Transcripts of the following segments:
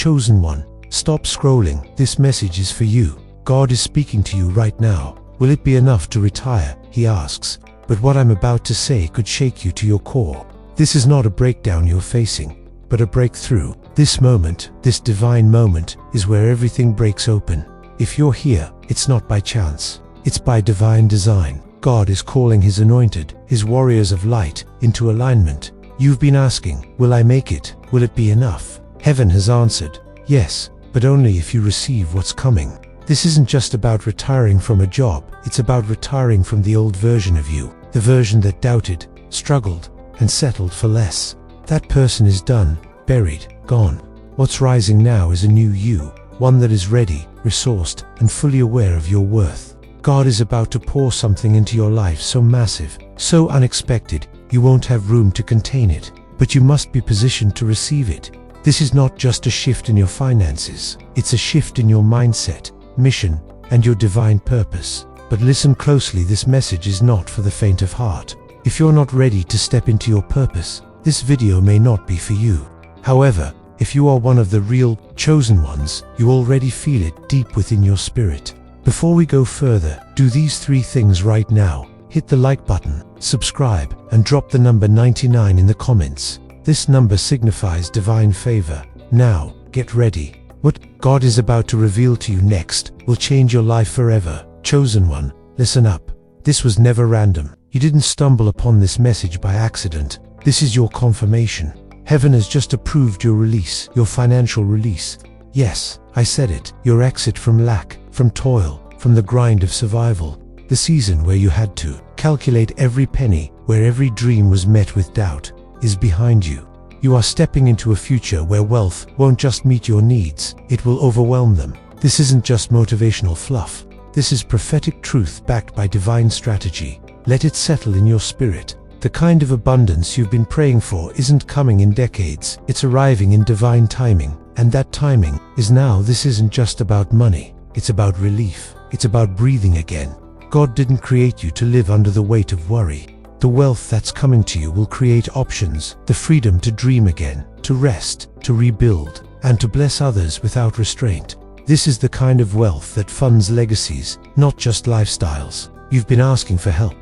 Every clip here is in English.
chosen one, stop scrolling. This message is for you. God is speaking to you right now. Will it be enough to retire? He asks. But what I'm about to say could shake you to your core. This is not a breakdown you're facing, but a breakthrough. This moment, this divine moment, is where everything breaks open. If you're here, it's not by chance. It's by divine design. God is calling His anointed, His warriors of light, into alignment. You've been asking, will I make it? Will it be enough? Heaven has answered, yes, but only if you receive what's coming. This isn't just about retiring from a job, it's about retiring from the old version of you, the version that doubted, struggled, and settled for less. That person is done, buried, gone. What's rising now is a new you, one that is ready, resourced, and fully aware of your worth. God is about to pour something into your life so massive, so unexpected, you won't have room to contain it, but you must be positioned to receive it. This is not just a shift in your finances, it's a shift in your mindset, mission, and your divine purpose. But listen closely, this message is not for the faint of heart. If you're not ready to step into your purpose, this video may not be for you. However, if you are one of the real chosen ones, you already feel it deep within your spirit. Before we go further, do these 3 things right now. Hit the like button, subscribe, and drop the number 99 in the comments. This number signifies divine favor. Now, get ready. What God is about to reveal to you next will change your life forever. Chosen one, listen up. This was never random. You didn't stumble upon this message by accident. This is your confirmation. Heaven has just approved your release, your financial release. Yes, I said it. Your exit from lack, from toil, from the grind of survival. The season where you had to calculate every penny, where every dream was met with doubt, is behind you. You are stepping into a future where wealth won't just meet your needs, it will overwhelm them. This isn't just motivational fluff. This is prophetic truth backed by divine strategy. Let it settle in your spirit. The kind of abundance you've been praying for isn't coming in decades, it's arriving in divine timing. And that timing is now. This isn't just about money, it's about relief. It's about breathing again. God didn't create you to live under the weight of worry. The wealth that's coming to you will create options, the freedom to dream again, to rest, to rebuild, and to bless others without restraint. This is the kind of wealth that funds legacies, not just lifestyles. You've been asking for help,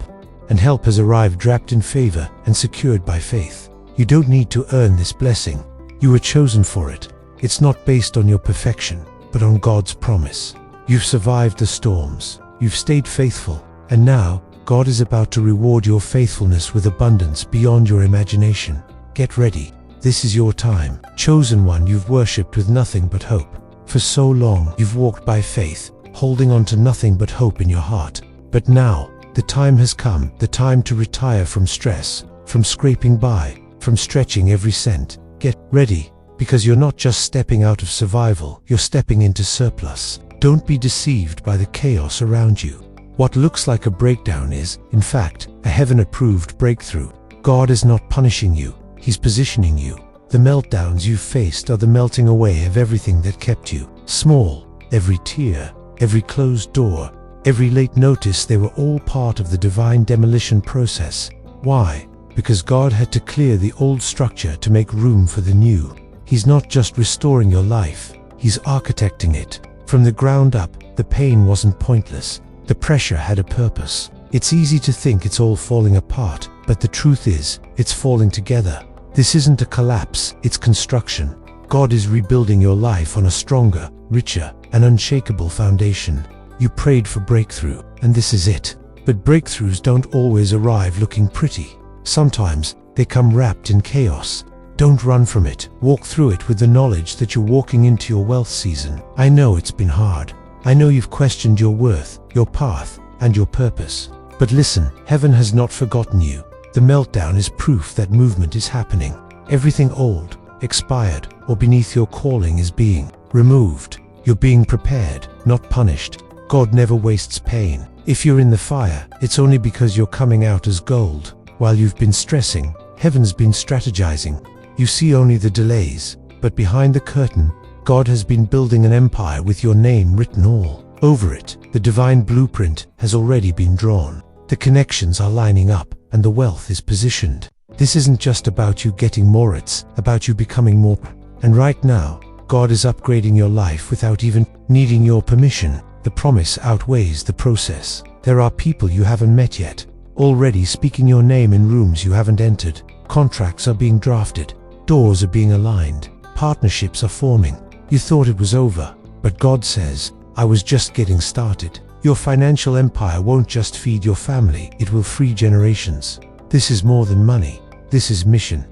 and help has arrived wrapped in favor and secured by faith. You don't need to earn this blessing. You were chosen for it. It's not based on your perfection, but on God's promise. You've survived the storms. You've stayed faithful, and now God is about to reward your faithfulness with abundance beyond your imagination. Get ready. This is your time. Chosen one, you've worshipped with nothing but hope. For so long, you've walked by faith, holding on to nothing but hope in your heart. But now, the time has come, the time to retire from stress, from scraping by, from stretching every cent. Get ready, because you're not just stepping out of survival, you're stepping into surplus. Don't be deceived by the chaos around you. What looks like a breakdown is, in fact, a heaven-approved breakthrough. God is not punishing you, He's positioning you. The meltdowns you've faced are the melting away of everything that kept you small. Every tear, every closed door, every late notice, they were all part of the divine demolition process. Why? Because God had to clear the old structure to make room for the new. He's not just restoring your life, He's architecting it. From the ground up, the pain wasn't pointless. The pressure had a purpose. It's easy to think it's all falling apart, but the truth is, it's falling together. This isn't a collapse, it's construction. God is rebuilding your life on a stronger, richer, and unshakable foundation. You prayed for breakthrough, and this is it. But breakthroughs don't always arrive looking pretty. Sometimes, they come wrapped in chaos. Don't run from it. Walk through it with the knowledge that you're walking into your wealth season. I know it's been hard. I know you've questioned your worth, your path, and your purpose. But listen, heaven has not forgotten you. The meltdown is proof that movement is happening. Everything old, expired, or beneath your calling is being removed. You're being prepared, not punished. God never wastes pain. If you're in the fire, it's only because you're coming out as gold. While you've been stressing, heaven's been strategizing. You see only the delays, but behind the curtain, God has been building an empire with your name written all over it. The divine blueprint has already been drawn. The connections are lining up, and the wealth is positioned. This isn't just about you getting more, it's about you becoming more. And right now, God is upgrading your life without even needing your permission. The promise outweighs the process. There are people you haven't met yet, already speaking your name in rooms you haven't entered. Contracts are being drafted. Doors are being aligned. Partnerships are forming. You thought it was over, but God says, I was just getting started. Your financial empire won't just feed your family, it will free generations. This is more than money. This is mission.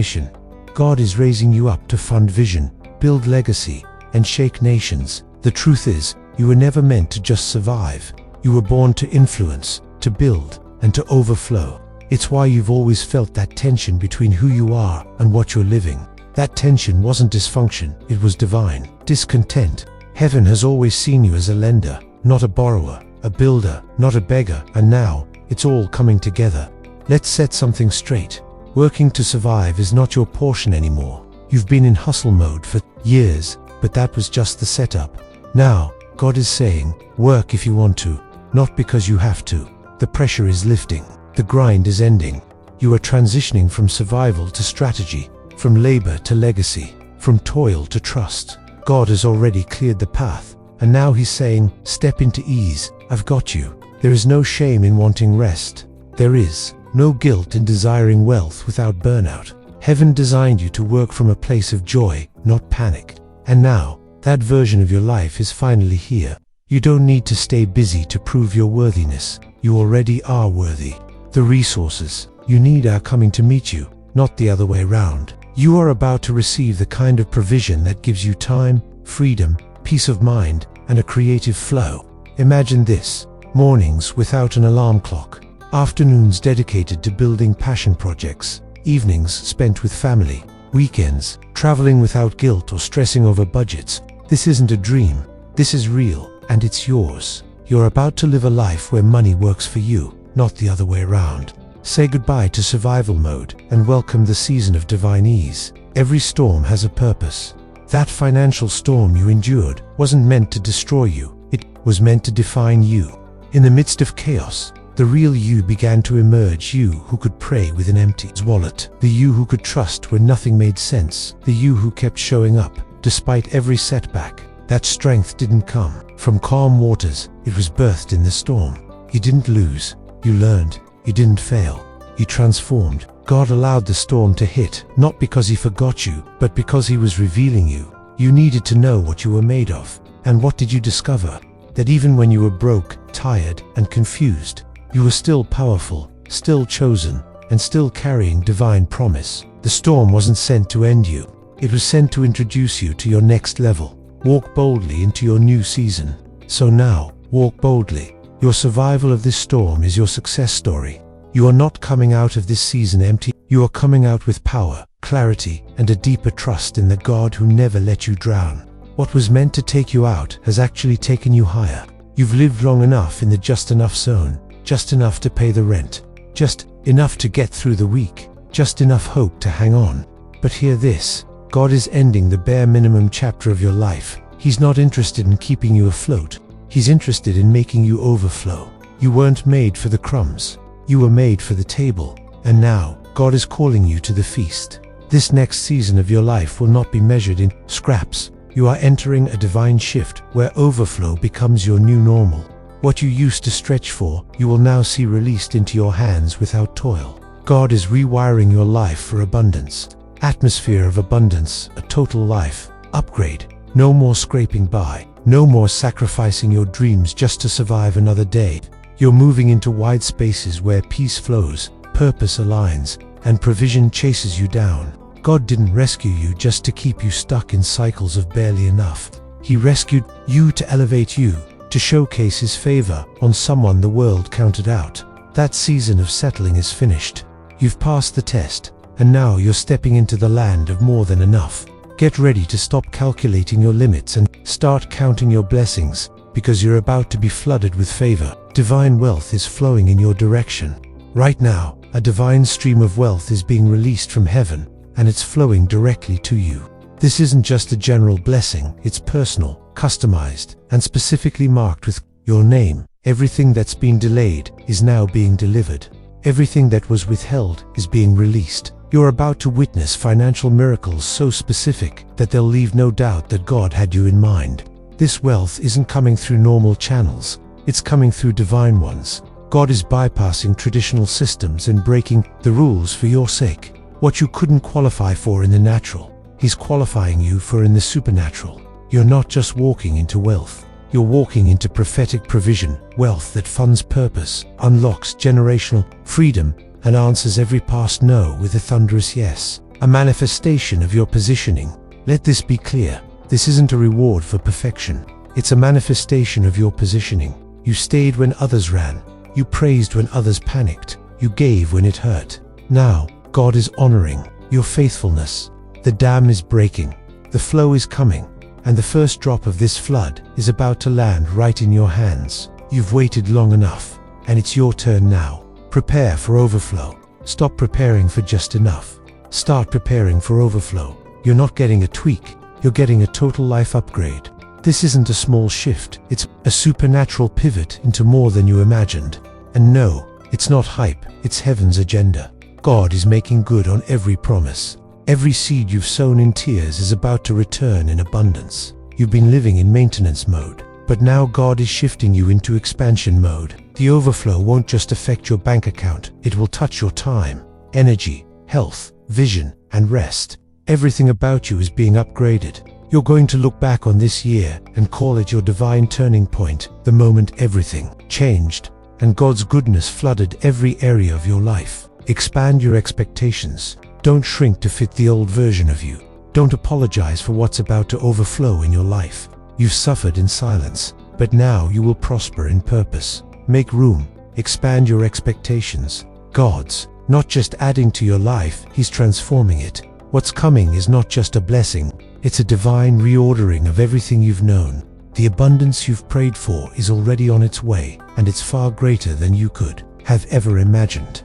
God is raising you up to fund vision, build legacy, and shake nations. The truth is, you were never meant to just survive. You were born to influence, to build, and to overflow. It's why you've always felt that tension between who you are and what you're living. That tension wasn't dysfunction, it was divine discontent. Heaven has always seen you as a lender, not a borrower, a builder, not a beggar, and now it's all coming together. Let's set something straight. Working to survive is not your portion anymore. You've been in hustle mode for years, but that was just the setup. Now, God is saying, work if you want to, not because you have to. The pressure is lifting. The grind is ending. You are transitioning from survival to strategy, from labor to legacy, from toil to trust. God has already cleared the path, and now He's saying, step into ease. I've got you. There is no shame in wanting rest. There is no guilt in desiring wealth without burnout. Heaven designed you to work from a place of joy, not panic. And now, that version of your life is finally here. You don't need to stay busy to prove your worthiness. You already are worthy. The resources you need are coming to meet you, not the other way around. You are about to receive the kind of provision that gives you time, freedom, peace of mind, and a creative flow. Imagine this: mornings without an alarm clock, afternoons dedicated to building passion projects, evenings spent with family, weekends traveling without guilt or stressing over budgets. This isn't a dream. This is real, and it's yours. You're about to live a life where money works for you, not the other way around. Say goodbye to survival mode and welcome the season of divine ease. Every storm has a purpose. That financial storm you endured wasn't meant to destroy you. It was meant to define you. In the midst of chaos, the real you began to emerge, you who could pray with an empty wallet, the you who could trust when nothing made sense, the you who kept showing up despite every setback. That strength didn't come from calm waters, it was birthed in the storm. You didn't lose, you learned. You didn't fail, you transformed. God allowed the storm to hit, not because He forgot you, but because He was revealing you. You needed to know what you were made of. And what did you discover? That even when you were broke, tired, and confused, you were still powerful, still chosen, and still carrying divine promise. The storm wasn't sent to end you. It was sent to introduce you to your next level. Walk boldly into your new season. So now, walk boldly. Your survival of this storm is your success story. You are not coming out of this season empty. You are coming out with power, clarity, and a deeper trust in the God who never let you drown. What was meant to take you out has actually taken you higher. You've lived long enough in the just enough zone, just enough to pay the rent, just enough to get through the week, just enough hope to hang on. But hear this, God is ending the bare minimum chapter of your life. He's not interested in keeping you afloat. He's interested in making you overflow. You weren't made for the crumbs. You were made for the table. And now, God is calling you to the feast. This next season of your life will not be measured in scraps. You are entering a divine shift where overflow becomes your new normal. What you used to stretch for, you will now see released into your hands without toil. God is rewiring your life for abundance. Atmosphere of abundance, a total life upgrade. No more scraping by. No more sacrificing your dreams just to survive another day. You're moving into wide spaces where peace flows, purpose aligns, and provision chases you down. God didn't rescue you just to keep you stuck in cycles of barely enough. He rescued you to elevate you, to showcase His favor on someone the world counted out. That season of settling is finished. You've passed the test, and now you're stepping into the land of more than enough. Get ready to stop calculating your limits and start counting your blessings, because you're about to be flooded with favor. Divine wealth is flowing in your direction. Right now, a divine stream of wealth is being released from heaven, and it's flowing directly to you. This isn't just a general blessing, it's personal, customized, and specifically marked with your name. Everything that's been delayed is now being delivered. Everything that was withheld is being released. You're about to witness financial miracles so specific that they'll leave no doubt that God had you in mind. This wealth isn't coming through normal channels, it's coming through divine ones. God is bypassing traditional systems and breaking the rules for your sake. What you couldn't qualify for in the natural, He's qualifying you for in the supernatural. You're not just walking into wealth, you're walking into prophetic provision, wealth that funds purpose, unlocks generational freedom, and answers every past no with a thunderous yes. A manifestation of your positioning. Let this be clear. This isn't a reward for perfection. It's a manifestation of your positioning. You stayed when others ran. You praised when others panicked. You gave when it hurt. Now, God is honoring your faithfulness. The dam is breaking. The flow is coming. And the first drop of this flood is about to land right in your hands. You've waited long enough, and it's your turn now. Prepare for overflow. Stop preparing for just enough. Start preparing for overflow. You're not getting a tweak, you're getting a total life upgrade. This isn't a small shift, it's a supernatural pivot into more than you imagined. And no, it's not hype, it's heaven's agenda. God is making good on every promise. Every seed you've sown in tears is about to return in abundance. You've been living in maintenance mode, but now God is shifting you into expansion mode. The overflow won't just affect your bank account, it will touch your time, energy, health, vision, and rest. Everything about you is being upgraded. You're going to look back on this year and call it your divine turning point, the moment everything changed, and God's goodness flooded every area of your life. Expand your expectations. Don't shrink to fit the old version of you. Don't apologize for what's about to overflow in your life. You've suffered in silence, but now you will prosper in purpose. Make room, expand your expectations. God's not just adding to your life, He's transforming it. What's coming is not just a blessing, it's a divine reordering of everything you've known. The abundance you've prayed for is already on its way, and it's far greater than you could have ever imagined.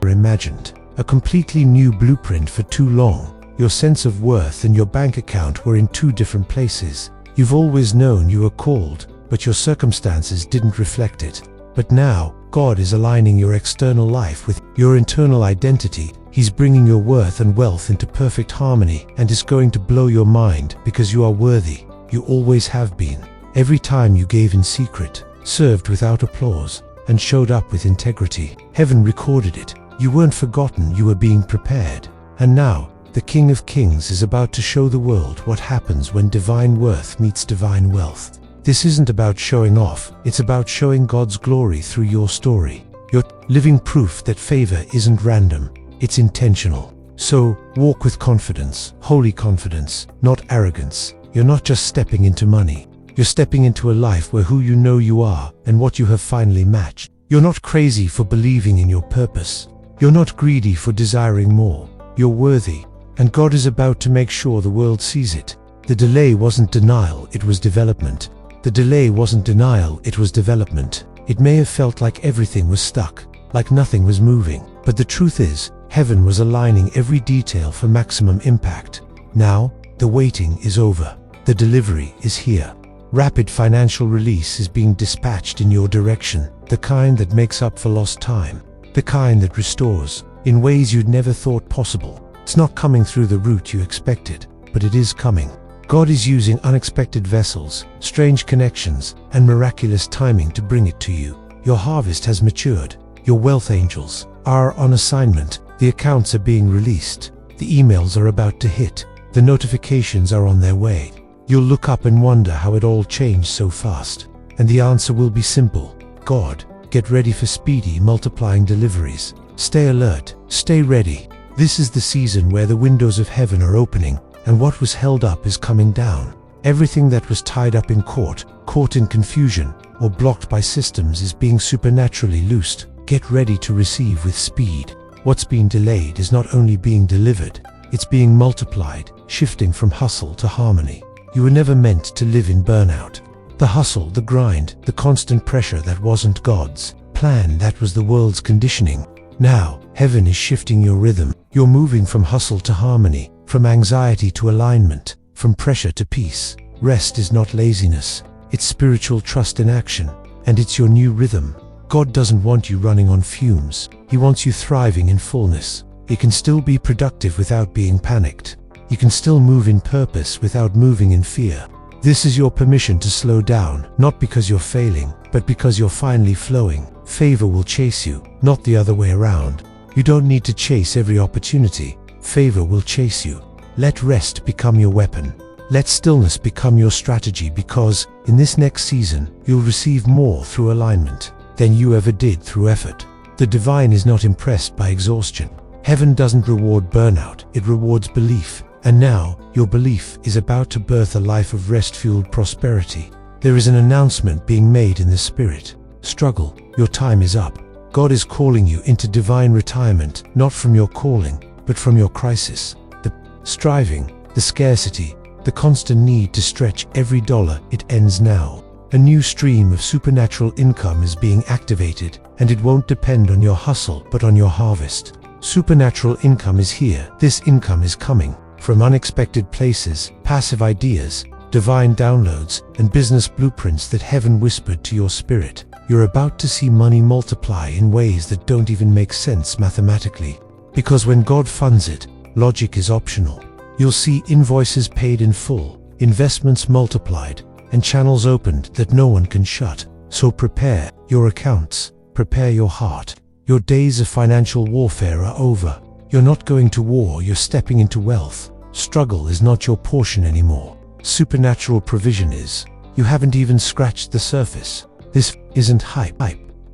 A completely new blueprint. For too long, your sense of worth and your bank account were in two different places. You've always known you were called, but your circumstances didn't reflect it. But now, God is aligning your external life with your internal identity. He's bringing your worth and wealth into perfect harmony, and is going to blow your mind because you are worthy. You always have been. Every time you gave in secret, served without applause, and showed up with integrity, heaven recorded it. You weren't forgotten, you were being prepared. And now, the King of Kings is about to show the world what happens when divine worth meets divine wealth. This isn't about showing off, it's about showing God's glory through your story. You're living proof that favor isn't random, it's intentional. So, walk with confidence, holy confidence, not arrogance. You're not just stepping into money. You're stepping into a life where who you know you are and what you have finally matched. You're not crazy for believing in your purpose. You're not greedy for desiring more. You're worthy, and God is about to make sure the world sees it. The delay wasn't denial, it was development. The delay wasn't denial, it was development. It may have felt like everything was stuck, like nothing was moving, but the truth is, heaven was aligning every detail for maximum impact. Now, the waiting is over. The delivery is here. Rapid financial release is being dispatched in your direction, the kind that makes up for lost time, the kind that restores, in ways you'd never thought possible. It's not coming through the route you expected, but it is coming. God is using unexpected vessels, strange connections, and miraculous timing to bring it to you. Your harvest has matured. Your wealth angels are on assignment. The accounts are being released. The emails are about to hit. The notifications are on their way. You'll look up and wonder how it all changed so fast. And the answer will be simple. God, get ready for speedy, multiplying deliveries. Stay alert. Stay ready. This is the season where the windows of heaven are opening, and what was held up is coming down. Everything that was tied up in court, caught in confusion, or blocked by systems is being supernaturally loosed. Get ready to receive with speed. What's being delayed is not only being delivered, it's being multiplied, shifting from hustle to harmony. You were never meant to live in burnout. The hustle, the grind, the constant pressure that wasn't God's plan, that was the world's conditioning. Now, heaven is shifting your rhythm. You're moving from hustle to harmony, from anxiety to alignment, from pressure to peace. Rest is not laziness, it's spiritual trust in action, and it's your new rhythm. God doesn't want you running on fumes. He wants you thriving in fullness. You can still be productive without being panicked. You can still move in purpose without moving in fear. This is your permission to slow down, not because you're failing, but because you're finally flowing. Favor will chase you, not the other way around. You don't need to chase every opportunity. Favor will chase you. Let rest become your weapon. Let stillness become your strategy, because in this next season, you'll receive more through alignment than you ever did through effort. The divine is not impressed by exhaustion. Heaven doesn't reward burnout, it rewards belief. And now, your belief is about to birth a life of rest-fueled prosperity. There is an announcement being made in the spirit. Struggle, your time is up. God is calling you into divine retirement, not from your calling, but from your crisis. The striving, the scarcity, the constant need to stretch every dollar, it ends now. A new stream of supernatural income is being activated, and it won't depend on your hustle, but on your harvest. Supernatural income is here. This income is coming from unexpected places, passive ideas, divine downloads, and business blueprints that heaven whispered to your spirit. You're about to see money multiply in ways that don't even make sense mathematically. Because when God funds it, logic is optional. You'll see invoices paid in full, investments multiplied, and channels opened that no one can shut. So prepare your accounts, prepare your heart. Your days of financial warfare are over. You're not going to war, you're stepping into wealth. Struggle is not your portion anymore. Supernatural provision is. You haven't even scratched the surface. This isn't hype.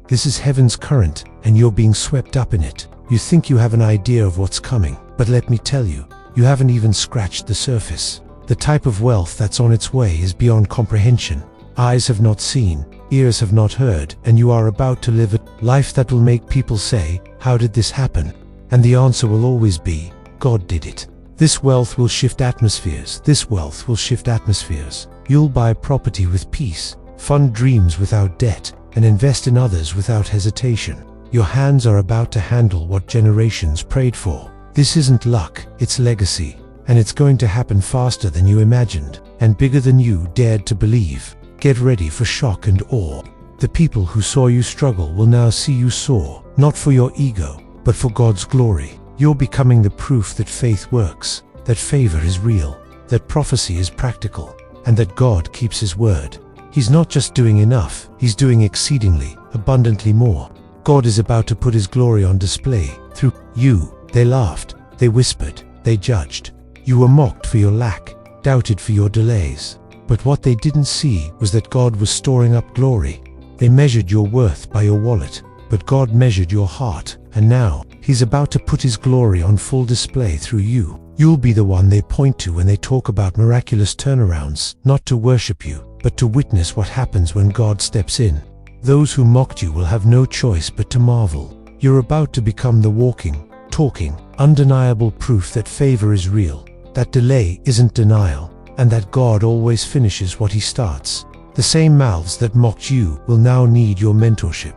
This is heaven's current, and you're being swept up in it. You think you have an idea of what's coming, but let me tell you, you haven't even scratched the surface. The type of wealth that's on its way is beyond comprehension. Eyes have not seen, ears have not heard, and you are about to live a life that will make people say, "How did this happen?" And the answer will always be, God did it. This wealth will shift atmospheres. This wealth will shift atmospheres. You'll buy property with peace, fund dreams without debt, and invest in others without hesitation. Your hands are about to handle what generations prayed for. This isn't luck, it's legacy. And it's going to happen faster than you imagined, and bigger than you dared to believe. Get ready for shock and awe. The people who saw you struggle will now see you soar, not for your ego, but for God's glory. You're becoming the proof that faith works, that favor is real, that prophecy is practical, and that God keeps His word. He's not just doing enough, He's doing exceedingly, abundantly more. God is about to put His glory on display through you. They laughed, they whispered, they judged. You were mocked for your lack, doubted for your delays. But what they didn't see was that God was storing up glory. They measured your worth by your wallet, but God measured your heart, and now He's about to put His glory on full display through you. You'll be the one they point to when they talk about miraculous turnarounds, not to worship you, but to witness what happens when God steps in. Those who mocked you will have no choice but to marvel. You're about to become the walking, talking, undeniable proof that favor is real, that delay isn't denial, and that God always finishes what He starts. The same mouths that mocked you will now need your mentorship.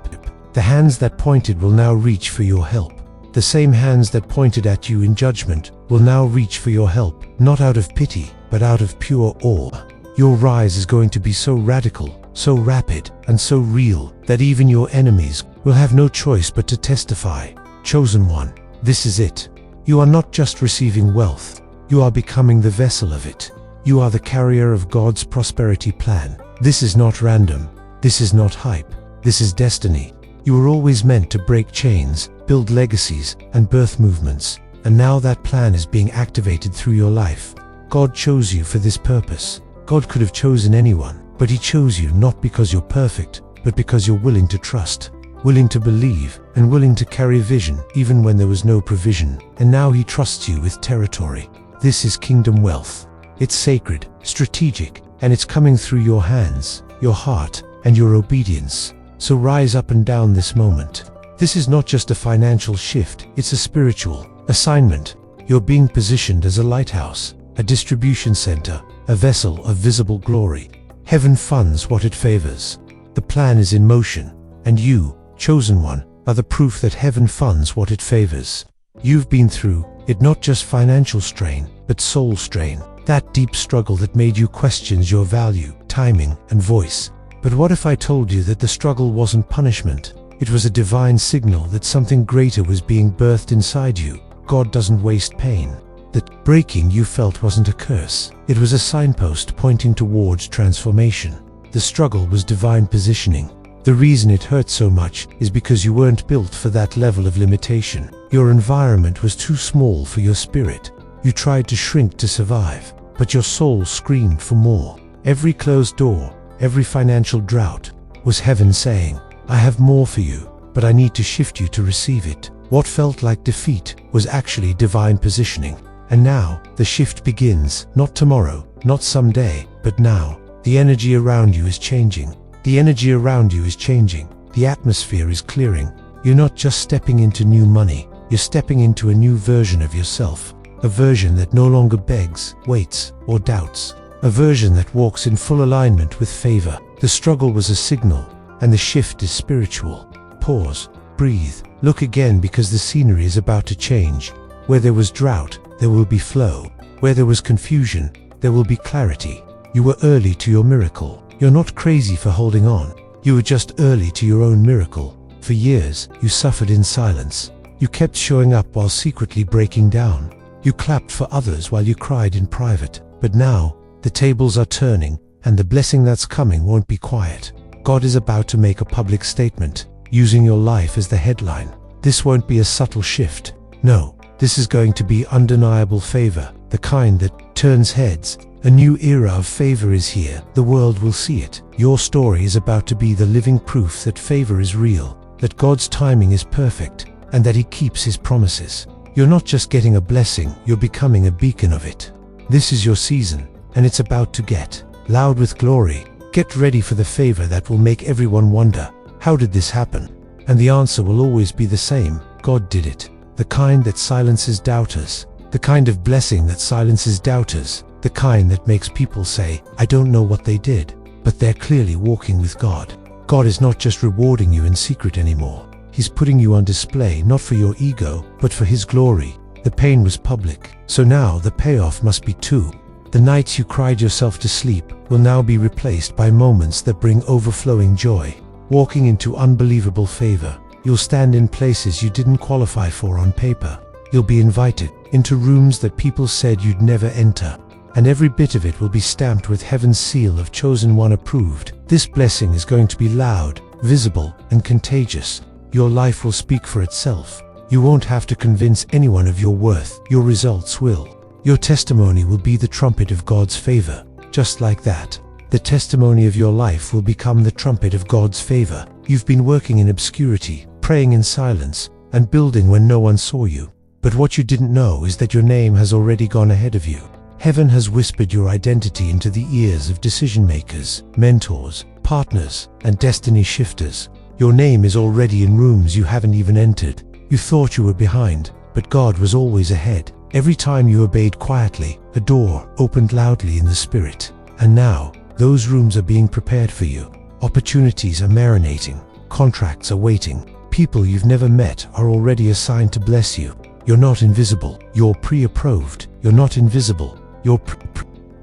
The hands that pointed will now reach for your help. The same hands that pointed at you in judgment will now reach for your help, not out of pity, but out of pure awe. Your rise is going to be so radical, so rapid, and so real that even your enemies will have no choice but to testify. Chosen one, this is it. You are not just receiving wealth, you are becoming the vessel of it. You are the carrier of God's prosperity plan. This is not random. This is not hype. This is destiny. You were always meant to break chains, build legacies, and birth movements, and now that plan is being activated through your life. God chose you for this purpose. God could have chosen anyone, but He chose you not because you're perfect, but because you're willing to trust, willing to believe, and willing to carry vision even when there was no provision. And now He trusts you with territory. This is kingdom wealth. It's sacred, strategic, and it's coming through your hands, your heart, and your obedience. So rise up and down this moment. This is not just a financial shift, it's a spiritual assignment. You're being positioned as a lighthouse, a distribution center, a vessel of visible glory. Heaven funds what it favors. The plan is in motion, and you, chosen one, are the proof that heaven funds what it favors. You've been through it, not just financial strain, but soul strain. That deep struggle that made you question your value, timing, and voice. But what if I told you that the struggle wasn't punishment? It was a divine signal that something greater was being birthed inside you. God doesn't waste pain. That breaking you felt wasn't a curse. It was a signpost pointing towards transformation. The struggle was divine positioning. The reason it hurt so much is because you weren't built for that level of limitation. Your environment was too small for your spirit. You tried to shrink to survive, but your soul screamed for more. Every closed door, every financial drought, was heaven saying, I have more for you, but I need to shift you to receive it. What felt like defeat was actually divine positioning. And now, the shift begins, not tomorrow, not someday, but now. The energy around you is changing. The energy around you is changing. The atmosphere is clearing. You're not just stepping into new money, you're stepping into a new version of yourself. A version that no longer begs, waits, or doubts. A version that walks in full alignment with favor. The struggle was a signal, and the shift is spiritual. Pause, breathe, look again, because the scenery is about to change. Where there was drought, there will be flow. Where there was confusion, there will be clarity. You were early to your miracle. You're not crazy for holding on. You were just early to your own miracle. For years, you suffered in silence. You kept showing up while secretly breaking down. You clapped for others while you cried in private. But now, the tables are turning, and the blessing that's coming won't be quiet. God is about to make a public statement, using your life as the headline. This won't be a subtle shift. No, this is going to be undeniable favor, the kind that turns heads. A new era of favor is here. The world will see it. Your story is about to be the living proof that favor is real, that God's timing is perfect, and that He keeps His promises. You're not just getting a blessing, you're becoming a beacon of it. This is your season, and it's about to get loud with glory. Get ready for the favor that will make everyone wonder, how did this happen? And the answer will always be the same: God did it. The kind that silences doubters. The kind of blessing that silences doubters. The kind that makes people say, I don't know what they did, but they're clearly walking with God. God is not just rewarding you in secret anymore. He's putting you on display, not for your ego, but for His glory. The pain was public, so now the payoff must be too. The nights you cried yourself to sleep will now be replaced by moments that bring overflowing joy. Walking into unbelievable favor. You'll stand in places you didn't qualify for on paper. You'll be invited into rooms that people said you'd never enter. And every bit of it will be stamped with heaven's seal of chosen one, approved. This blessing is going to be loud, visible, and contagious. Your life will speak for itself. You won't have to convince anyone of your worth. Your results will. Your testimony will be the trumpet of God's favor. Just like that, the testimony of your life will become the trumpet of God's favor. You've been working in obscurity, praying in silence, and building when no one saw you. But what you didn't know is that your name has already gone ahead of you. Heaven has whispered your identity into the ears of decision makers, mentors, partners, and destiny shifters. Your name is already in rooms you haven't even entered. You thought you were behind, but God was always ahead. Every time you obeyed quietly, a door opened loudly in the spirit. And now, those rooms are being prepared for you. Opportunities are marinating. Contracts are waiting. People you've never met are already assigned to bless you. You're not invisible. You're pre-approved. You're not invisible.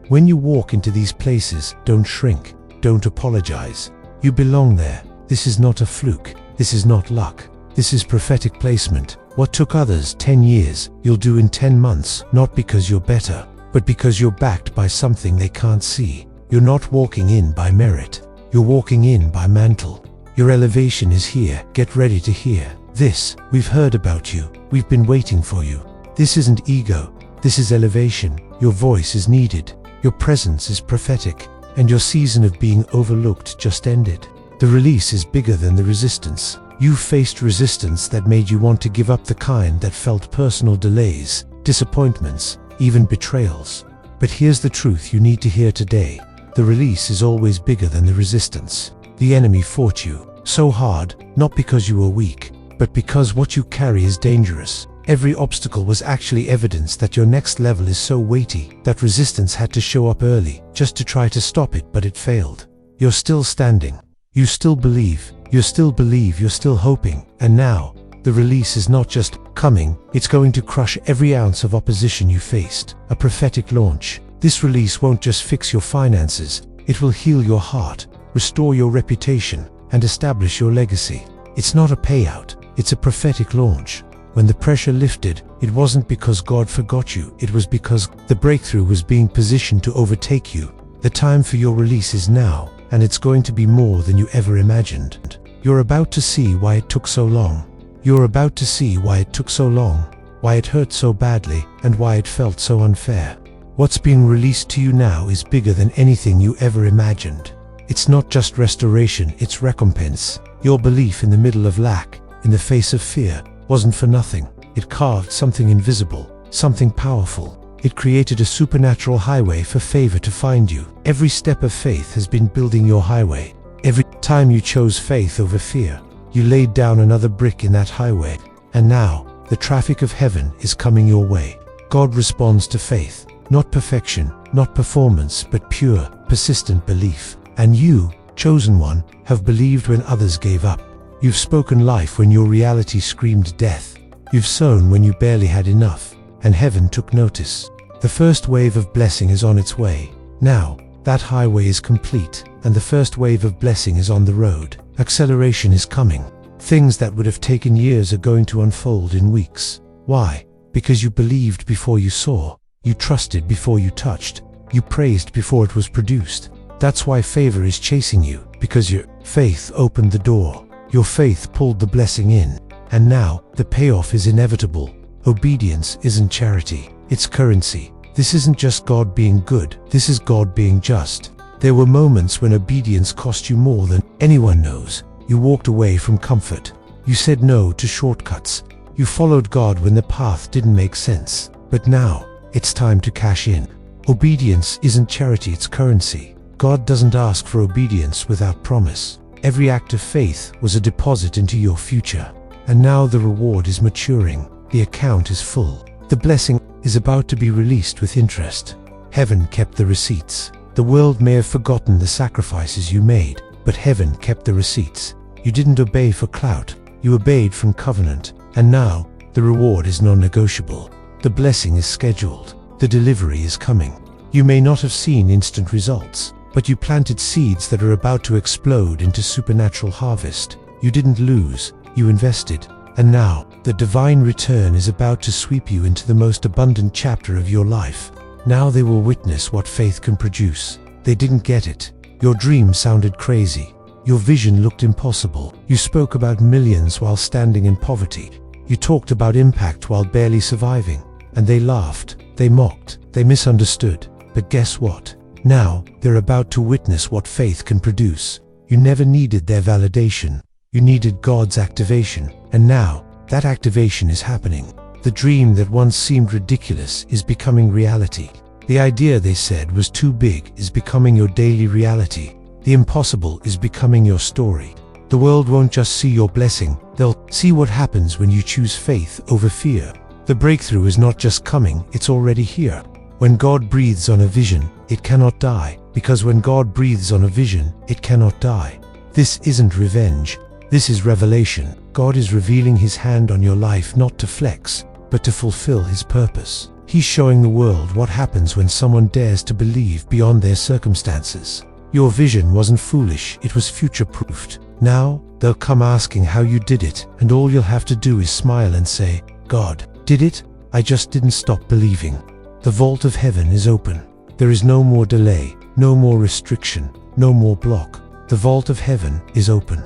When you walk into these places, don't shrink. Don't apologize. You belong there. This is not a fluke. This is not luck. This is prophetic placement. What took others 10 years, you'll do in 10 months, not because you're better, but because you're backed by something they can't see. You're not walking in by merit. You're walking in by mantle. Your elevation is here. Get ready to hear this. We've heard about you. We've been waiting for you. This isn't ego. This is elevation. Your voice is needed. Your presence is prophetic. And your season of being overlooked just ended. The release is bigger than the resistance. You faced resistance that made you want to give up, the kind that felt personal delays, disappointments, even betrayals. But here's the truth you need to hear today. The release is always bigger than the resistance. The enemy fought you so hard, not because you were weak, but because what you carry is dangerous. Every obstacle was actually evidence that your next level is so weighty that resistance had to show up early just to try to stop it, but it failed. You're still standing. You still believe. You still believe. You're still hoping. And now, the release is not just coming, it's going to crush every ounce of opposition you faced. A prophetic launch. This release won't just fix your finances, it will heal your heart, restore your reputation, and establish your legacy. It's not a payout, it's a prophetic launch. When the pressure lifted, it wasn't because God forgot you, it was because the breakthrough was being positioned to overtake you. The time for your release is now, and it's going to be more than you ever imagined. You're about to see why it took so long. You're about to see why it took so long, why it hurt so badly, and why it felt so unfair. What's being released to you now is bigger than anything you ever imagined. It's not just restoration, it's recompense. Your belief in the middle of lack, in the face of fear, wasn't for nothing. It carved something invisible, something powerful. It created a supernatural highway for favor to find you. Every step of faith has been building your highway. Every time you chose faith over fear, you laid down another brick in that highway. And now, the traffic of heaven is coming your way. God responds to faith, not perfection, not performance, but pure, persistent belief. And you, chosen one, have believed when others gave up. You've spoken life when your reality screamed death. You've sown when you barely had enough, and heaven took notice. The first wave of blessing is on its way. Now, that highway is complete, and the first wave of blessing is on the road. Acceleration is coming. Things that would have taken years are going to unfold in weeks. Why? Because you believed before you saw. You trusted before you touched. You praised before it was produced. That's why favor is chasing you, because your faith opened the door. Your faith pulled the blessing in. And now, the payoff is inevitable. Obedience isn't charity, it's currency. This isn't just God being good, this is God being just. There were moments when obedience cost you more than anyone knows. You walked away from comfort. You said no to shortcuts. You followed God when the path didn't make sense. But now, it's time to cash in. Obedience isn't charity, it's currency. God doesn't ask for obedience without promise. Every act of faith was a deposit into your future. And now the reward is maturing. The account is full. The blessing is about to be released with interest. Heaven kept the receipts. The world may have forgotten the sacrifices you made, but heaven kept the receipts. You didn't obey for clout. You obeyed from covenant. And now, the reward is non-negotiable. The blessing is scheduled. The delivery is coming. You may not have seen instant results, but you planted seeds that are about to explode into supernatural harvest. You didn't lose, you invested. And now, the divine return is about to sweep you into the most abundant chapter of your life. Now they will witness what faith can produce. They didn't get it. Your dream sounded crazy. Your vision looked impossible. You spoke about millions while standing in poverty. You talked about impact while barely surviving. And they laughed, they mocked, they misunderstood. But guess what? Now, they're about to witness what faith can produce. You never needed their validation. You needed God's activation. And now, that activation is happening. The dream that once seemed ridiculous is becoming reality. The idea they said was too big is becoming your daily reality. The impossible is becoming your story. The world won't just see your blessing, they'll see what happens when you choose faith over fear. The breakthrough is not just coming, it's already here. When God breathes on a vision, it cannot die, because when God breathes on a vision, it cannot die. This isn't revenge, this is revelation. God is revealing His hand on your life not to flex, but to fulfill His purpose. He's showing the world what happens when someone dares to believe beyond their circumstances. Your vision wasn't foolish, it was future-proofed. Now, they'll come asking how you did it, and all you'll have to do is smile and say, God did it, I just didn't stop believing. The vault of heaven is open. There is no more delay, no more restriction, no more block. The vault of heaven is open.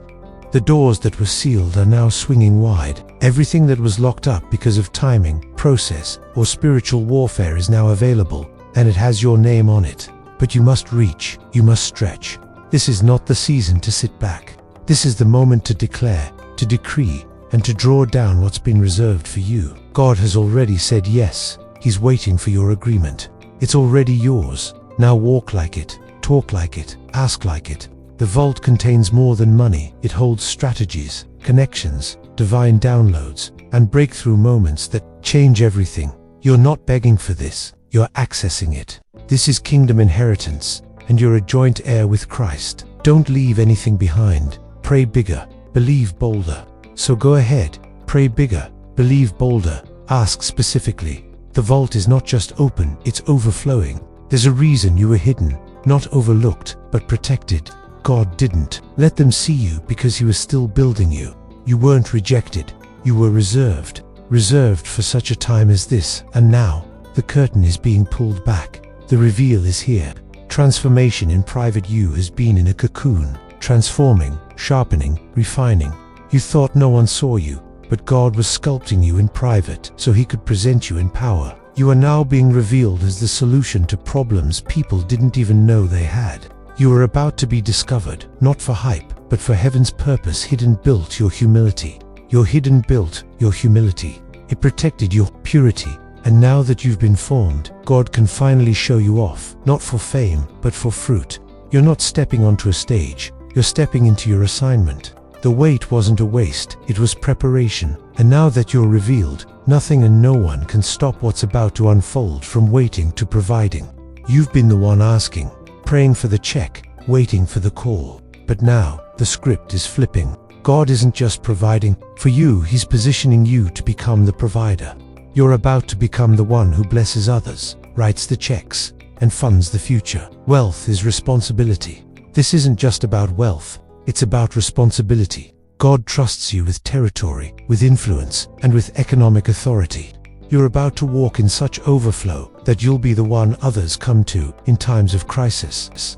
The doors that were sealed are now swinging wide. Everything that was locked up because of timing, process, or spiritual warfare is now available, and it has your name on it. But you must reach, you must stretch. This is not the season to sit back. This is the moment to declare, to decree, and to draw down what's been reserved for you. God has already said yes. He's waiting for your agreement. It's already yours. Now walk like it, talk like it, ask like it. The vault contains more than money. It holds strategies, connections, divine downloads, and breakthrough moments that change everything. You're not begging for this, you're accessing it. This is kingdom inheritance, and you're a joint heir with Christ. Don't leave anything behind. Pray bigger, believe bolder. So go ahead, pray bigger, believe bolder, ask specifically. The vault is not just open, it's overflowing. There's a reason you were hidden, not overlooked, but protected. God didn't let them see you because He was still building you. You weren't rejected, you were reserved. reserved for such a time as this, and now, the curtain is being pulled back. The reveal is here. Transformation in private you has been in a cocoon, transforming, sharpening, refining. You thought no one saw you, but God was sculpting you in private so He could present you in power. You are now being revealed as the solution to problems people didn't even know they had. You are about to be discovered, not for hype, but for heaven's purpose. Hidden built your humility. Your hidden built your humility. It protected your purity. And now that you've been formed, God can finally show you off, not for fame, but for fruit. You're not stepping onto a stage, you're stepping into your assignment. The wait wasn't a waste, it was preparation. And now that you're revealed, nothing and no one can stop what's about to unfold. From waiting to providing. You've been the one asking, praying for the check, waiting for the call. But now, the script is flipping. God isn't just providing for you, He's positioning you to become the provider. You're about to become the one who blesses others, writes the checks, and funds the future. Wealth is responsibility. This isn't just about wealth, it's about responsibility. God trusts you with territory, with influence, and with economic authority. You're about to walk in such overflow that you'll be the one others come to in times of crisis.